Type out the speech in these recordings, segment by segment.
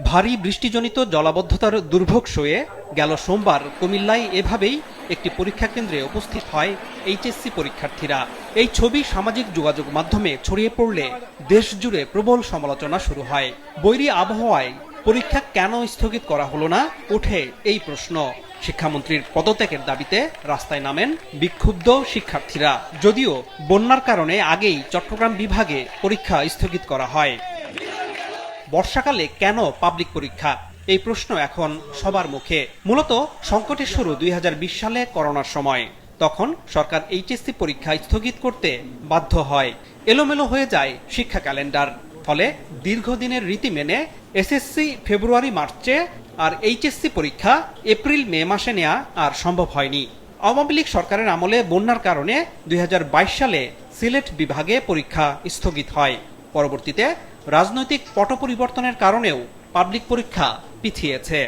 ভারী বৃষ্টিজনিত জলাবদ্ধতার দুর্ভোগ সয়ে গেল সোমবার কুমিল্লায় এভাবেই একটি পরীক্ষা কেন্দ্রে উপস্থিত হয় এইচএসসি পরীক্ষার্থীরা। এই ছবি সামাজিক যোগাযোগ মাধ্যমে ছড়িয়ে পড়লে দেশ জুড়ে প্রবল সমালোচনা শুরু হয়। বৈরী আবহাওয়ায় পরীক্ষা কেন স্থগিত করা হলো না ওঠে এই প্রশ্ন। শিক্ষামন্ত্রীর পদত্যাগের দাবিতে রাস্তায় নামেন বিক্ষুব্ধ শিক্ষার্থীরা। যদিও বন্যার কারণে আগেই চট্টগ্রাম বিভাগে পরীক্ষা স্থগিত করা হয়। বর্ষাকালে কেন পাবলিক পরীক্ষা, এই প্রশ্ন এখন সবার মুখে। মূলত সংকটের শুরু 2020 সালে করোনার সময়। তখন সরকার এইচএসসি পরীক্ষা স্থগিত করতে বাধ্য হয়। এলোমেলো হয়ে যায় শিক্ষা ক্যালেন্ডার। ফলে দীর্ঘদিনের রীতি মেনে এসএসসি ফেব্রুয়ারি মার্চে আর এইচএসসি পরীক্ষা এপ্রিল মে মাসে নেওয়া আর সম্ভব হয়নি। আওয়ামী লীগ সরকারের আমলে বন্যার কারণে 2022 সালে সিলেট বিভাগে পরীক্ষা স্থগিত হয়। পরবর্তীতে রাজনৈতিক পট পরিবর্তনের কারণেও পাবলিক পরীক্ষা পিছিয়েছে।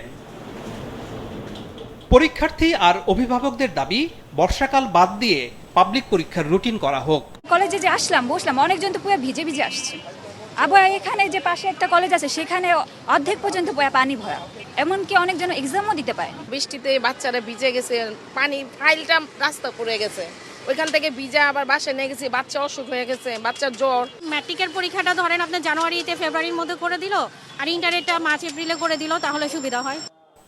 পরীক্ষার্থী আর অভিভাবকদের দাবি বর্ষাকাল বাদ দিয়ে পাবলিক পরীক্ষার রুটিন করা হোক। কলেজে যে আসলাম বসলাম, অনেকজন তো পুরো ভিজে ভিজে আসছে। আবার এখানে যে পাশে একটা কলেজ আছে সেখানে অর্ধেক পর্যন্ত পুরো পানি ভরা, এমনকি অনেকজন এক্সামও দিতে পারে। বৃষ্টিতে বাচ্চারা ভিজে গেছে, পানি ফাইলটা রাস্তা পড়ে গেছে, ওইখান থেকে ভিজা আবার বাসায় নিয়ে গেছি, বাচ্চা অসুখ হয়ে গেছে, বাচ্চার জ্বর। ম্যাট্রিকের পরীক্ষাটা ধরেন আপনি জানুয়ারিতে ফেব্রুয়ারির মধ্যে করে দিল, আর ইন্টারনেটটা মার্চ এপ্রিলে করে দিল, তাহলে সুবিধা হয়।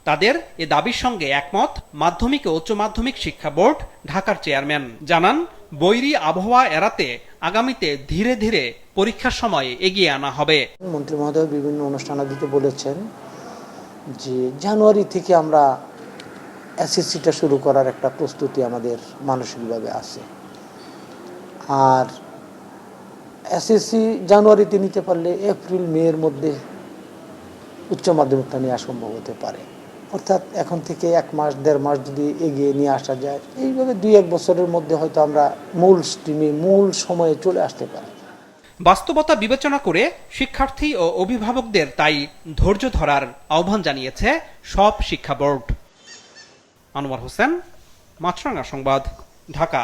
তাদের এ দাবির সঙ্গে একমত মাধ্যমিক ও উচ্চ মাধ্যমিক শিক্ষা বোর্ড ঢাকার চেয়ারম্যান। জানান, বৈরী আবহাওয়া এড়াতে আগামীতে ধীরে ধীরে পরীক্ষার সময় এগিয়ে আনা হবে। মন্ত্রী মহোদয় বিভিন্ন অনুষ্ঠানাদিতে বলেছেন যে জানুয়ারি থেকে আমরা এসএসসিটা শুরু করার একটা প্রস্তুতি আমাদের মানসিকভাবে আছে। আর এসএসসি জানুয়ারিতে নিতে পারলে এপ্রিল মে এর মধ্যে উচ্চ মাধ্যমিকটা নেওয়া সম্ভব হতে পারে। অর্থাৎ এখন থেকে 1 মাস 1.5 মাস যদি এগিয়ে নিয়ে আসা যায়, এইভাবে 2-1 বছরের মধ্যে হয়তো আমরা মূল স্ট্রিমে মূল সময়ে চলে আসতে পারি। বাস্তবতা বিবেচনা করে শিক্ষার্থী ও অভিভাবকদের তাই ধৈর্য ধরার আহ্বান জানিয়েছে সব শিক্ষা বোর্ড। আনোয়ার হোসেন, মাছরাঙা সংবাদ, ঢাকা।